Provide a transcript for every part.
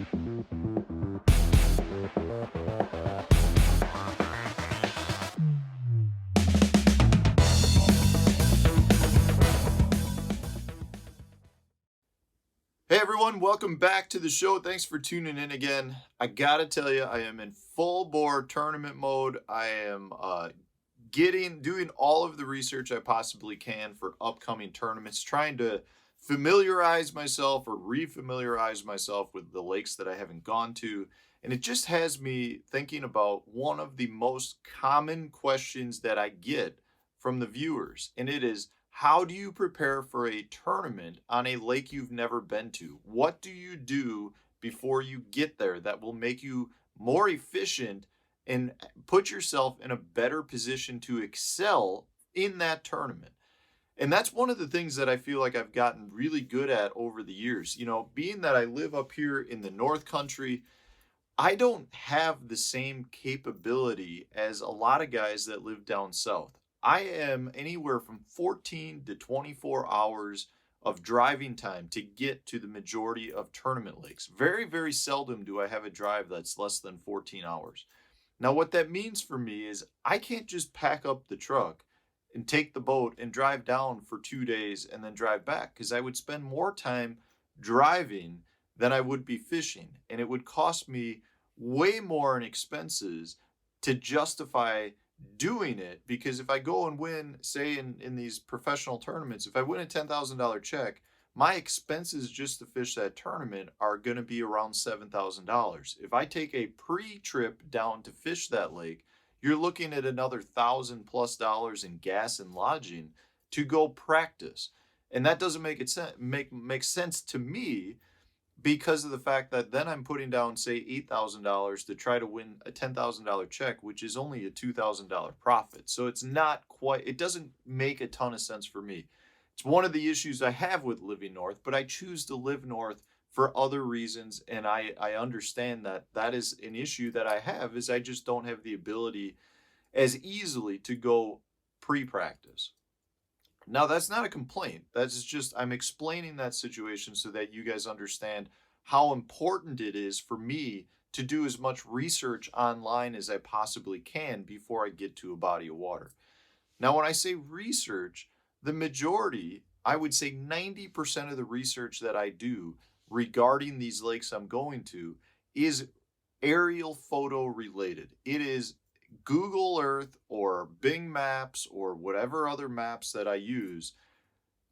Hey everyone, welcome back to the show. Thanks for tuning in again. I gotta tell you, I am in full bore tournament mode. I am doing all of the research I possibly can for upcoming tournaments, trying to familiarize myself or refamiliarize myself with the lakes that I haven't gone to. And it just has me thinking about one of the most common questions that I get from the viewers, and it is, how do you prepare for a tournament on a lake you've never been to? What do you do before you get there that will make you more efficient and put yourself in a better position to excel in that tournament? And that's one of the things that I feel like I've gotten really good at over the years. You know, being that I live up here in the North Country, I don't have the same capability as a lot of guys that live down south. I am anywhere from 14 to 24 hours of driving time to get to the majority of tournament lakes. Very, very seldom do I have a drive that's less than 14 hours. Now, what that means for me is I can't just pack up the truck and take the boat and drive down for 2 days and then drive back, because I would spend more time driving than I would be fishing. And it would cost me way more in expenses to justify doing it, because if I go and win, say in these professional tournaments, if I win a $10,000 check, my expenses just to fish that tournament are going to be around $7,000. If I take a pre-trip down to fish that lake, you're looking at another $1,000+ in gas and lodging to go practice. And that doesn't make sense to me, because of the fact that then I'm putting down, say, $8,000 to try to win a $10,000 check, which is only a $2,000 profit. So it doesn't make a ton of sense for me. It's one of the issues I have with living north, but I choose to live north for other reasons. And I understand that that is an issue that I have, is I just don't have the ability as easily to go pre-practice. Now, that's not a complaint. That's just, I'm explaining that situation so that you guys understand how important it is for me to do as much research online as I possibly can before I get to a body of water. Now, when I say research, the majority, I would say 90% of the research that I do regarding these lakes I'm going to is aerial photo related. It is Google Earth or Bing Maps or whatever other maps that I use,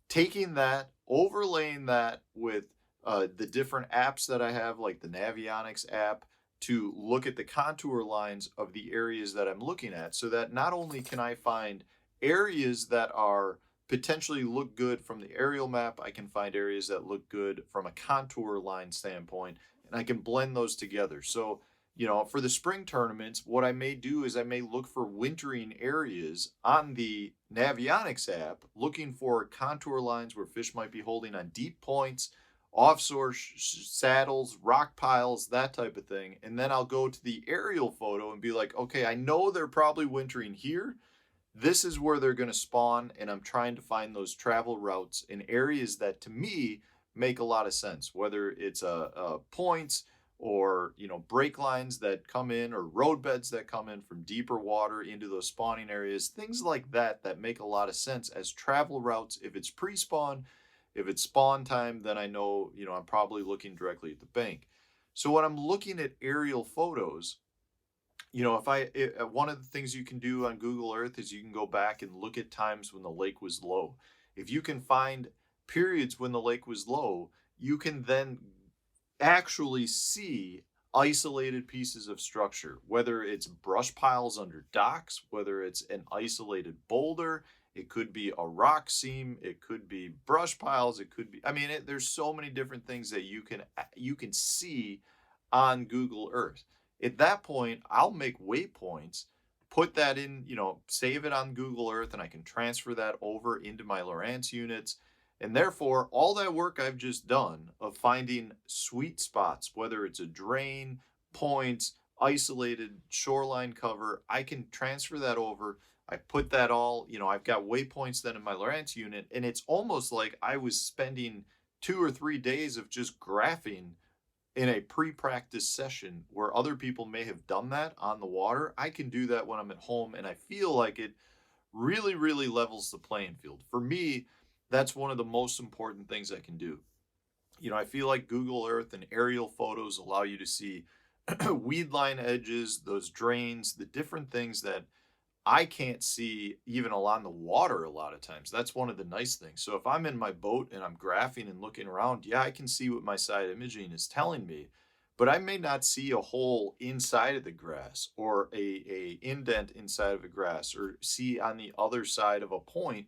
taking that, overlaying that with the different apps that I have, like the Navionics app, to look at the contour lines of the areas that I'm looking at, so that not only can I find areas that are potentially look good from the aerial map, I can find areas that look good from a contour line standpoint, and I can blend those together. So, you know, for the spring tournaments, what I may do is I may look for wintering areas on the Navionics app, looking for contour lines where fish might be holding on deep points, offshore saddles, rock piles, that type of thing. And then I'll go to the aerial photo and be like, okay, I know they're probably wintering here. This is where they're going to spawn. And I'm trying to find those travel routes in areas that to me make a lot of sense, whether it's points, or, you know, break lines that come in, or roadbeds that come in from deeper water into those spawning areas, things like that that make a lot of sense as travel routes. If it's pre-spawn, if it's spawn time, then I know, you know, I'm probably looking directly at the bank. So when I'm looking at aerial photos, you know, one of the things you can do on Google Earth is you can go back and look at times when the lake was low. If you can find periods when the lake was low, you can then actually see isolated pieces of structure, whether it's brush piles under docks, whether it's an isolated boulder, it could be a rock seam, it could be brush piles, it could be, I mean, there's so many different things that you can see on Google Earth. At that point, I'll make waypoints, put that in, you know, save it on Google Earth, and I can transfer that over into my Lowrance units. And therefore, all that work I've just done of finding sweet spots, whether it's a drain, points, isolated shoreline cover, I can transfer that over. I put that all, you know, I've got waypoints then in my Lowrance unit, and it's almost like I was spending 2 or 3 days of just graphing in a pre-practice session where other people may have done that on the water, I can do that when I'm at home, and I feel like it really, really levels the playing field. For me, that's one of the most important things I can do. I feel like Google Earth and aerial photos allow you to see weed line edges, those drains, the different things that I can't see even along the water a lot of times. That's one of the nice things. So if I'm in my boat and I'm graphing and looking around, yeah, I can see what my side imaging is telling me, but I may not see a hole inside of the grass or a indent inside of a grass or see on the other side of a point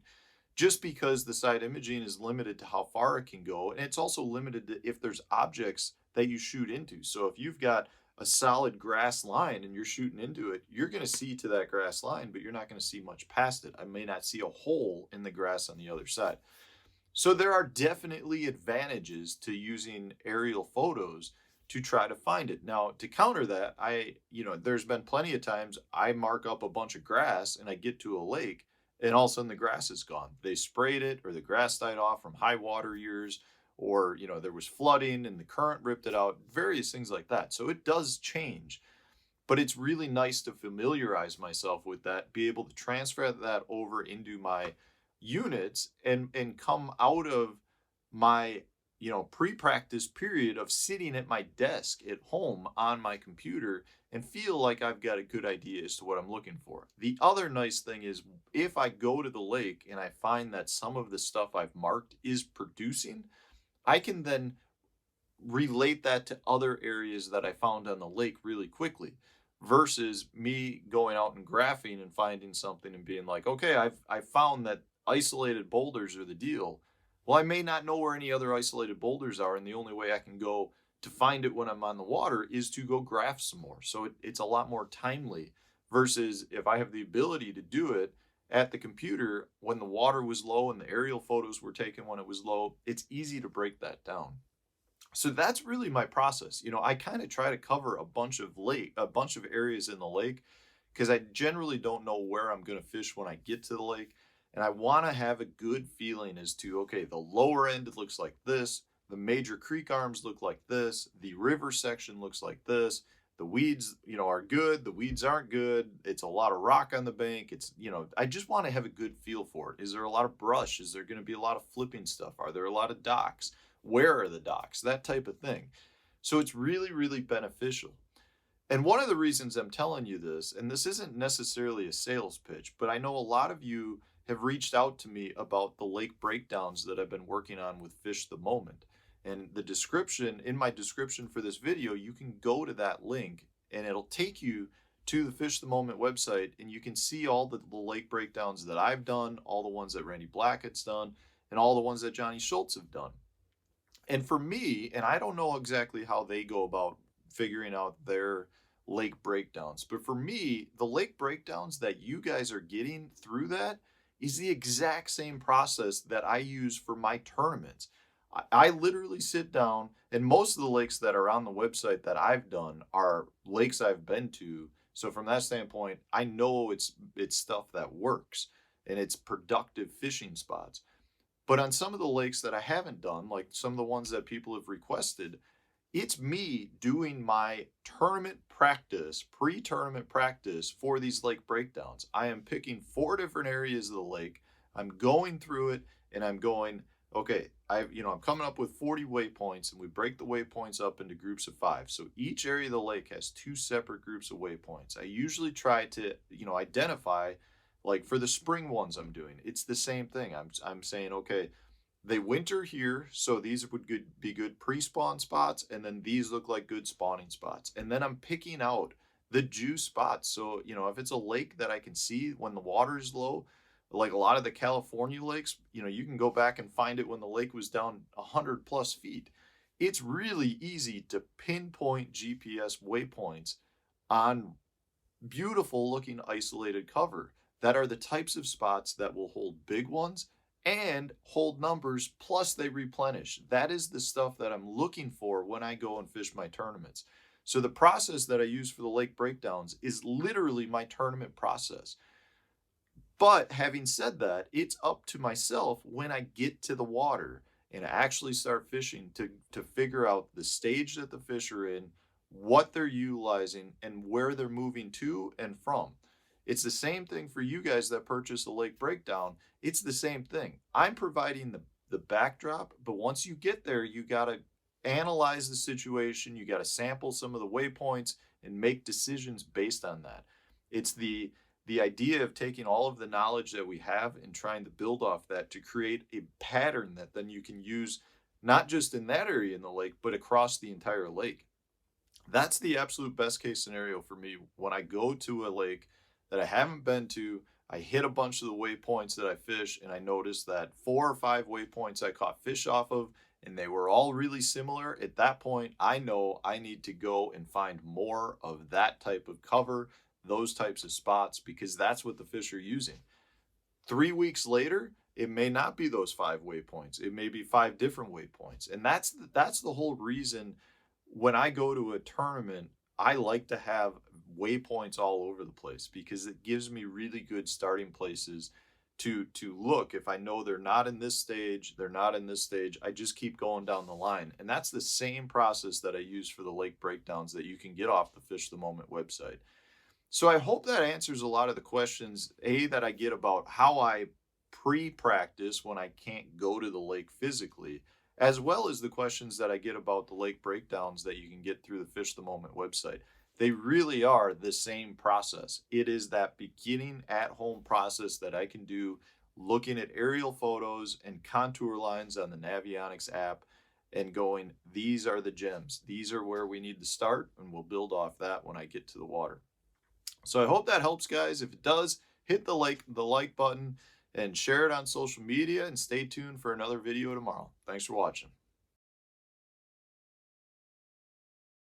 just because the side imaging is limited to how far it can go. And it's also limited to if there's objects that you shoot into. So if you've got a solid grass line and you're shooting into it, you're going to see to that grass line, but you're not going to see much past it. I may not see a hole in the grass on the other side. So there are definitely advantages to using aerial photos to try to find it. Now, to counter that, there's been plenty of times I mark up a bunch of grass and I get to a lake and all of a sudden the grass is gone. They sprayed it or the grass died off from high water years, or there was flooding and the current ripped it out, various things like that. So it does change, but it's really nice to familiarize myself with that, be able to transfer that over into my units and come out of my pre-practice period of sitting at my desk at home on my computer and feel like I've got a good idea as to what I'm looking for. The other nice thing is if I go to the lake and I find that some of the stuff I've marked is producing, I can then relate that to other areas that I found on the lake really quickly versus me going out and graphing and finding something and being like, okay, I've found that isolated boulders are the deal. Well, I may not know where any other isolated boulders are, and the only way I can go to find it when I'm on the water is to go graph some more. So it's a lot more timely versus if I have the ability to do it at the computer when the water was low and the aerial photos were taken when it was low, it's easy to break that down. So that's really my process. I kind of try to cover a bunch of areas in the lake because I generally don't know where I'm going to fish when I get to the lake. And I want to have a good feeling as to, okay, the lower end looks like this, the major creek arms look like this, the river section looks like this, the weeds, are good, the weeds aren't good, it's a lot of rock on the bank, I just want to have a good feel for it. Is there a lot of brush? Is there going to be a lot of flipping stuff? Are there a lot of docks? Where are the docks? That type of thing. So it's really, really beneficial. And one of the reasons I'm telling you this, and this isn't necessarily a sales pitch, but I know a lot of you have reached out to me about the lake breakdowns that I've been working on with Fish the Moment. And in my description for this video, you can go to that link and it'll take you to the Fish the Moment website, and you can see all the lake breakdowns that I've done, all the ones that Randy Blackett's done, and all the ones that Johnny Schultz have done. And for me, and I don't know exactly how they go about figuring out their lake breakdowns, but for me, the lake breakdowns that you guys are getting through that is the exact same process that I use for my tournaments. I literally sit down, and most of the lakes that are on the website that I've done are lakes I've been to. So from that standpoint, I know it's stuff that works and it's productive fishing spots. But on some of the lakes that I haven't done, like some of the ones that people have requested, it's me doing my tournament practice, pre-tournament practice for these lake breakdowns. I am picking 4 different areas of the lake. I'm going through it and I'm going, okay, I'm coming up with 40 waypoints, and we break the waypoints up into groups of 5. So each area of the lake has 2 separate groups of waypoints. I usually try to, identify, like for the spring ones I'm doing, it's the same thing. I'm saying, okay, they winter here, so these would be good pre-spawn spots, and then these look like good spawning spots. And then I'm picking out the juice spots. So, if it's a lake that I can see when the water is low, like a lot of the California lakes, you can go back and find it when the lake was down 100 plus feet. It's really easy to pinpoint GPS waypoints on beautiful looking isolated cover that are the types of spots that will hold big ones and hold numbers, plus they replenish. That is the stuff that I'm looking for when I go and fish my tournaments. So the process that I use for the lake breakdowns is literally my tournament process. But having said that, it's up to myself when I get to the water and actually start fishing to figure out the stage that the fish are in, what they're utilizing, and where they're moving to and from. It's the same thing for you guys that purchase a lake breakdown. It's the same thing. I'm providing the backdrop, but once you get there, you got to analyze the situation. You got to sample some of the waypoints and make decisions based on that. It's the idea of taking all of the knowledge that we have and trying to build off that to create a pattern that then you can use not just in that area in the lake, but across the entire lake. That's the absolute best case scenario for me when I go to a lake that I haven't been to. I hit a bunch of the waypoints that I fish, and I noticed that 4 or 5 waypoints I caught fish off of, and they were all really similar. At that point, I know I need to go and find more of that type of cover, those types of spots, because that's what the fish are using. 3 weeks later, it may not be those 5 waypoints. It may be 5 different waypoints. And that's the whole reason when I go to a tournament, I like to have waypoints all over the place, because it gives me really good starting places to look. If I know they're not in this stage, they're not in this stage, I just keep going down the line. And that's the same process that I use for the lake breakdowns that you can get off the Fish the Moment website. So I hope that answers a lot of the questions, that I get about how I pre-practice when I can't go to the lake physically, as well as the questions that I get about the lake breakdowns that you can get through the Fish the Moment website. They really are the same process. It is that beginning at-home process that I can do looking at aerial photos and contour lines on the Navionics app and going, these are the gems. These are where we need to start, and we'll build off that when I get to the water. So I hope that helps, guys. If it does, hit the like button and share it on social media, and stay tuned for another video tomorrow. Thanks for watching.